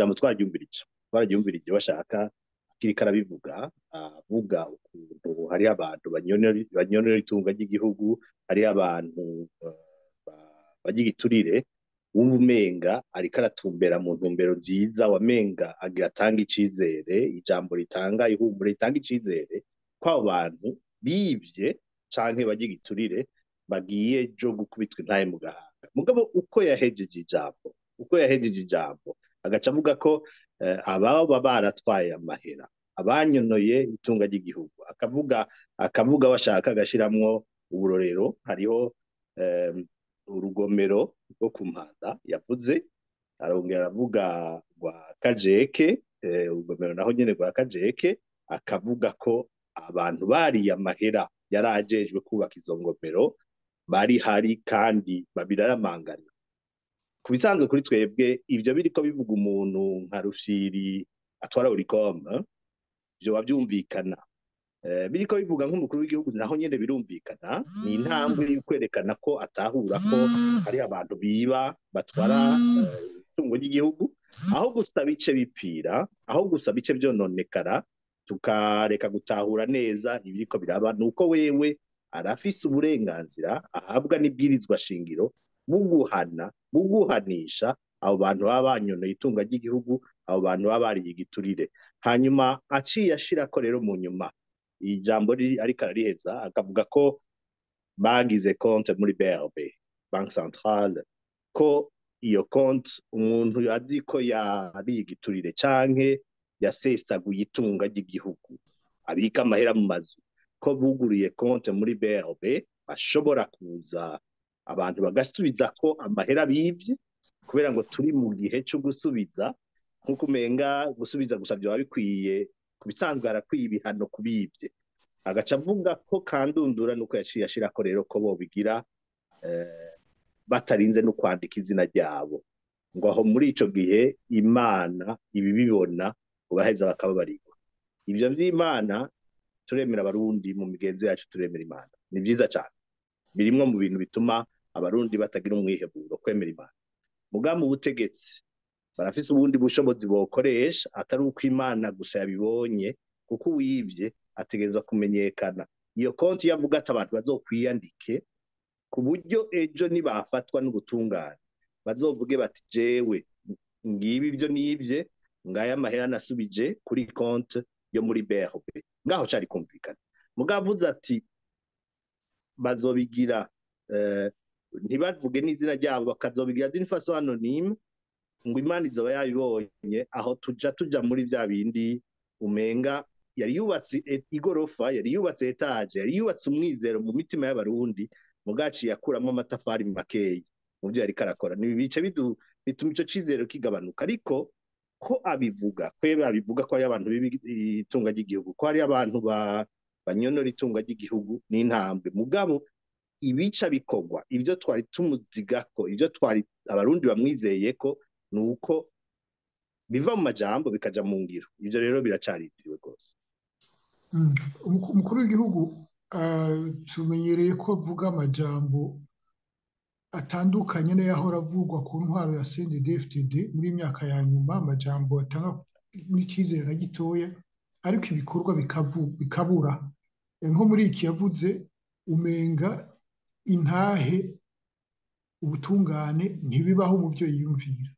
jambo twararyumvirije bashaka kiriko arabivuga avuga ukuntu hari abantu banyonora itunga ry'igihugu, hari abantu bagira igiturire, wumva umenga ariko aratumbera mu ntumbero nziza, wamenga agira atanga icizere, ijambo ritanga ihumure ritanga icizere ko abo bantu bivye canke bagira igiturire bagiye jo gukubitwa intahe mu gahanga. Mugabo uko yahejeje ijambo agaca avuga ko ababa baratwaye amahera, abanyonoye itunga ry'igihugu, akavuga bashaka agashiramwo uburorero, hariho urugomero rwo ku Mpanda yavuze, arongera aravuga rwa Kajeke, urugomero naho nyene rwa Kajeke, akavuga ko abantu bariye amahera yarajejwe kubaka izo ngomero bari hari kandi babiraramangana. Ku bisanzwe kuri twebwe ivyo biriko bivuga umuntu nka Rufyiri atwara Oricom, ivyo wavyumvikana. Biriko bivuga nk'umukuru w'igihugu naho nyene birumvikana, ni intambwe yo kwerekana ko atahura ko hari abantu biba batwara itungo ry'igihugu, aho gusa bice bipfira, aho gusa bice vyononekara, tukareka gutahura neza ibiriko biraba, nuko wewe arafise uburenganzira ahabwa n'ibwirizwa shingiro buguhanisha abo bantu baba banyonoye itunga ry'igihugu, abo bantu baba bariye igiturire. Hanyuma aciye ashirako rero mu nyuma ijambo ariko arariheza akavuga ko bagize konte muri BRB, Banque Centrale, ko iyo konte umuntu azi ko yariye igiturire canke yasesaguye itunga ry'igihugu abika amahera mu mazu, ko buguriye konte muri BRB bashobora kuza abantu bagasubiza ko amahera bivye, kubera ngo turi mu gihe cyo gusubiza, nkuko umenga gusubiza gusa byo bikwiye kubisanzwe arakwiye ibihano kubivye. Agaca avuga ko kandundura nuko yaciye ashirako rero ko bobigira batarinze no kwandika izina ryabo, ngo aho muri ico gihe Imana ibibibona ubaheza bakababarirwa. Ivyo vy'Imana turemera abarundi, mu migenzo yacu turemera Imana, ni vyiza cyane, birimwo mu bintu bituma abarundi batagira umwiheburo, kwemera Imana. Muga mu butegetsi barafise ubundi bushobozi bokoresha atari uko Imana gusa yabibonye, kuko uwivye ategerezwa kumenyekana. Iyo konti yavuga ati abantu bazokwiyandike ku buryo ejo nibafatwa n'ubutungane bazovuge bati jewe ngibi ivyo nivye, ngaya amahera nasubije kuri konti yo muri BRB, ngaho cari kumvikana. Mugavuze ati bazobigira ntibavuge n'izina ryabo, bakazobigira d'une façon anonyme, ngo Imana izoba yabibonye, aho tuja muri vya bindi umenga yari yubatse igorofa, yari yubatse etage, yari yubatse umwizero mu mitima y'abarundi, mugaciye akuramo amatafari makeyi mu vyo yariko arakora. Nibice bituma ico cizero kigabanuka. Ariko ko abivuga ko ari abantu b'itunga ry'igihugu, ko ari abantu banyonora itunga ry'igihugu, n'intambwe. Mugabo ibica bikorwa, ivyo twari tumuzigako, ivyo twari abarundi bamwizeye ko, nuko biva mu majambo bikaja mu ngiro. Ivyo rero biracarindiriwe rwose. Umukuru w'igihugu tumenyereye ko avuga amajambo atandukanye n'ayahora avugwa ku ntwaro ya CNDD-FDD muri imyaka ya nyuma, amajambo atanga n'icizere na gitoya, ariko ibikorwa bikabura. Nko muri iki yavuze umenga intahe, ubutungane ntibibaho mu byo yiyumvira.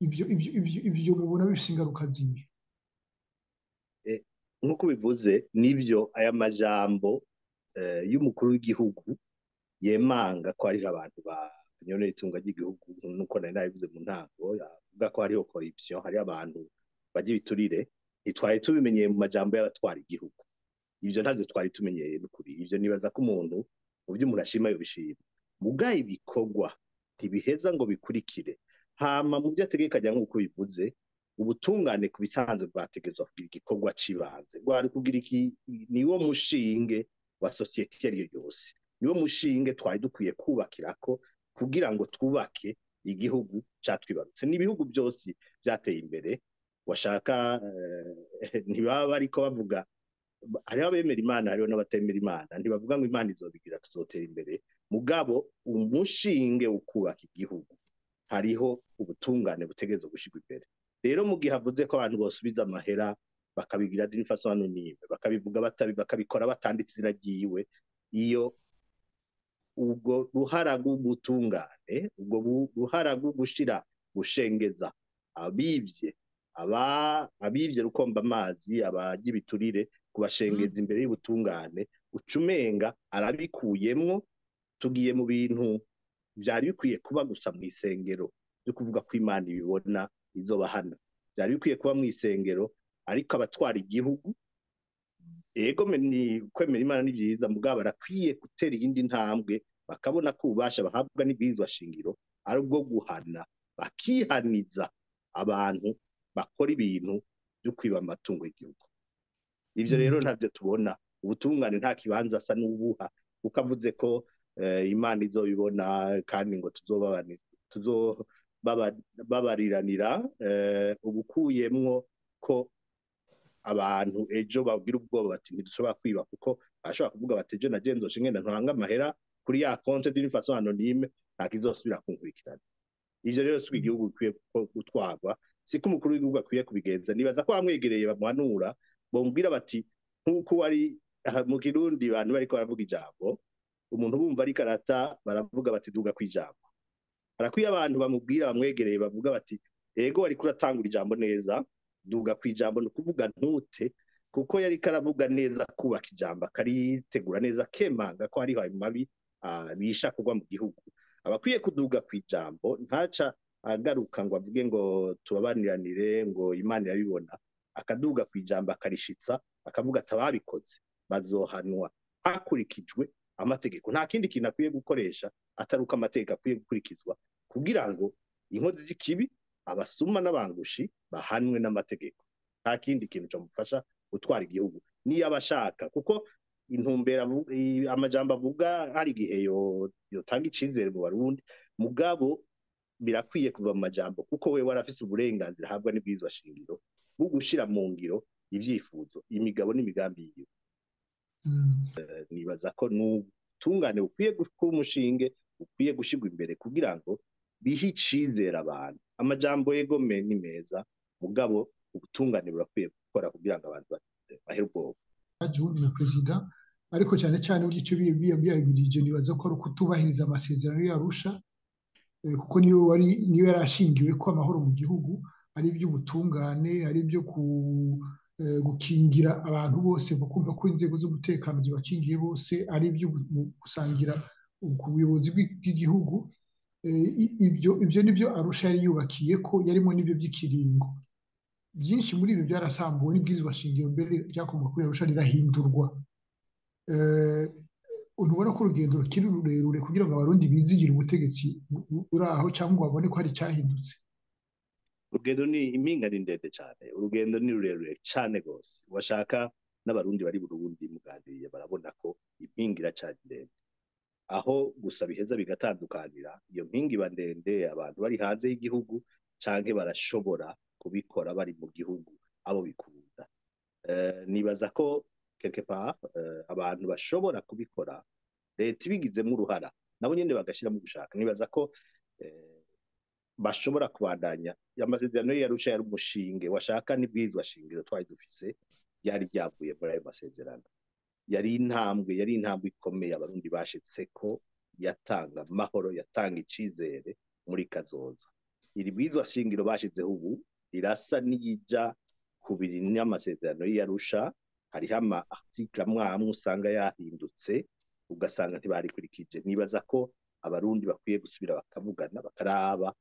Ibyo mubona bifise ingaruka zibi? Nkuko bivuze nivyo, aya majambo y'umukuru w'igihugu yemanga ko ari abantu banyonora itunga ry'igihugu, nuko nari nabivuze mu ntango, avuga ko hariho corruption, hari abantu bagira ibiturire, ntitwari tubimenyeye mu majambo y'abatwara igihugu. Ivyo ntavyo twari tumenyeye n'ukuri. Ivyo nibaza ko umuntu mu vyo umuntu ashima yobishima. Mugaye ibikorwa ntibiheza ngo bikurikire. Hama mu vyo ategekanya nk'uko bivuze, ubutungane ku bisanzwe bwategezwa kugira igikorwa cibanze, bwari kugira niwo mushinge wa societe iyo ariyo yose, niwo mushinge twari dukwiye kubakirako kugira ngo twubake igihugu catwibarutse. N'ibihugu byose byateye imbere washaka ntibaba bariko bavuga, hariho abemera Imana, hariho n'abatemera Imana, ntibavuga ngo Imana izobigira tuzotera imbere. Mugabo umushinge wo kubaka igihugu hariho ubutungane butegerezwa gushirwa imbere. rero mu gihe havuze ko abantu bosubiza amahera bakabigira d'une façon anonyme bakabivuga bakabikora batanditse izina ryiwe, iyo ubwo ruhara rw'ubutungane ubwo ruhara rwo gushengeza abivye abivye rukomba amazi abagira ibiturire kubashengeza imbere y'ubutungane ucumenga arabikuyemwo. Tugiye mu bintu byari bikwiye kuba gusa mu isengero byo kuvuga ko Imana ibibona izobahana, byari bikwiye kuba mu isengero, ariko abatwara igihugu ego ni kwemera Imana ni byiza, mugabo barakwiye gutera iyindi ntambwe bakabona ko ububasha bahabwa n'ibwirizwa shingiro ari ubwo guhana, bakihaniza abantu bakora ibintu byo kwiba amatungo y'igihugu. Ivyo rero ntabyo tubona, ubutungane nta kibanza asa n'ubuha kuko avuze ko Imana izobibona kandi ngo tuzobabariranira, ubukuyemwo ko abantu ejo babwira ubwoba bati ntidushobora kwiba, kuko ashobora kuvuga bati ejo nagenzoshe ngenda ntanga amahera kuri ya konte d'une façon anonyme nta kizosubira kunkurikirana. Ivyo rero si igihugu bikwiye gutwarwa, siko umukuru w'igihugu akwiye kubigenza. Nibaza ko bamwegereye bamuhanura bombwira bati nk'uko wari mu Kirundi abantu bariko baravuga ijambo, umuntu bumva ari karata baravuga bati duga kwijambo. Arakwiye abantu bamubwira bamwegereye bavuga bati ego wari kuratangura ijambo neza, duga kwijambo no kuvuga ntute, kuko yari karavuga neza kubaka ijambo akaritegura neza kemanga ko ari mabi bisha kugwa mu gihugu. Abakwiye kuduga kwijambo ntaca agaruka ngo avuge ngo tubabaniranire ngo Imana irabibona, akaduga kwijambo akarishitsa akavuga atababikoze bazohanwa hakurikijwe amategeko. Nta kindi kintu akwiye gukoresha ataruka amategeko akwiye gukurikizwa kugira ngo inkozi z'ikibi abasuma n'abangushi bahanwe n'amategeko. Nta kindi kintu cyo mufasha gutwara igihugu niyo abashaka, kuko intumbera amajambo avuga hari igihe yotanga icizere mu Barundi, mugabo birakwiye kuva mu majambo kuko we warafise uburenganzira habwa n'ibwirizwa shingiro bwo gushira mu ngiro ivyifuzo imigabo n'imigambi yiwe. Nibaza ko n'ubutungane bukwiye kuba umushinge bukwiye gushirwa imbere kugira ngo bihe icizere abantu. Amajambo yegome ni meza, mugabo ubutungane burakwiye gukora kugira ngo abantu bahere ubwoba. Ajundi na perezida, ariko cyane cyane uburyo icyo biyabirije nibaza ko ari ukutubahiriza amasezerano y'Arusha, kuko niyo yari ashingiwe ko amahoro mu gihugu ari iby'ubutungane, ari ibyo gukingira abantu bose, bakumva ko inzego z'umutekano zibakingiye bose, ari ibyo gusangira ku buyobozi bw'igihugu. Ibyo nibyo Arusha yari yubakiye ko, yarimo n'ibyo by'ikiringo. Byinshi muri ibi byarasambuwe n'ibwirizwa shingiro mbere ryakomoka kuri Arusha rirahindurwa. Ntubona ko urugendo rukiri rurerure kugira ngo abarundi bizigire ubutegetsi uri aho cyangwa babone ko hari icyahindutse? Urugendo ni impinga ni ndende cyane, urugendo ni rurerure cyane rwose. Washaka n'abarundi bari Burundi muganiriye barabona ko impinga iracyari ndende, aho gusa biheza bigatandukanira. Iyo mpinga iba ndende abantu bari hanze y'igihugu canke barashobora kubikora bari mu gihugu abo bikunda. Nibaza ko quelque part abantu bashobora kubikora leta ibigizemo uruhara nabo nyene bagashiramo gushaka. Nibaza ko bashobora kubandanya amasezerano y'Arusha yari umushinge washaka n'ibwirizwa shingiro twari dufise yari ryavuye muri ayo masezerano. Yari intambwe ikomeye abarundi bashitse ko, yatanga amahoro, yatanga icizere muri kazoza. Iri bwirizwa shingiro bashizeho ubu rirasa n'iyija kubiri n'amasezerano y'Arusha. Hariho ama article amwe usanga yahindutse ugasanga ntibarikurikije. Nibaza ko abarundi bakwiye gusubira bakavugana bakaraba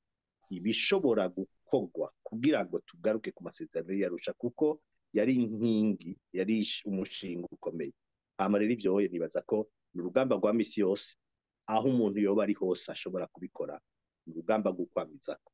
ibishobora gukorwa kugira ngo tugaruke ku masezerano y'Arusha, kuko yari inkingi, yari umushinga ukomeye. Hama rero ivyo nibaza ko ni urugamba rwa misi yose, aho umuntu yoba ari hose ashobora kubikora, ni urugamba rwo kwamizako.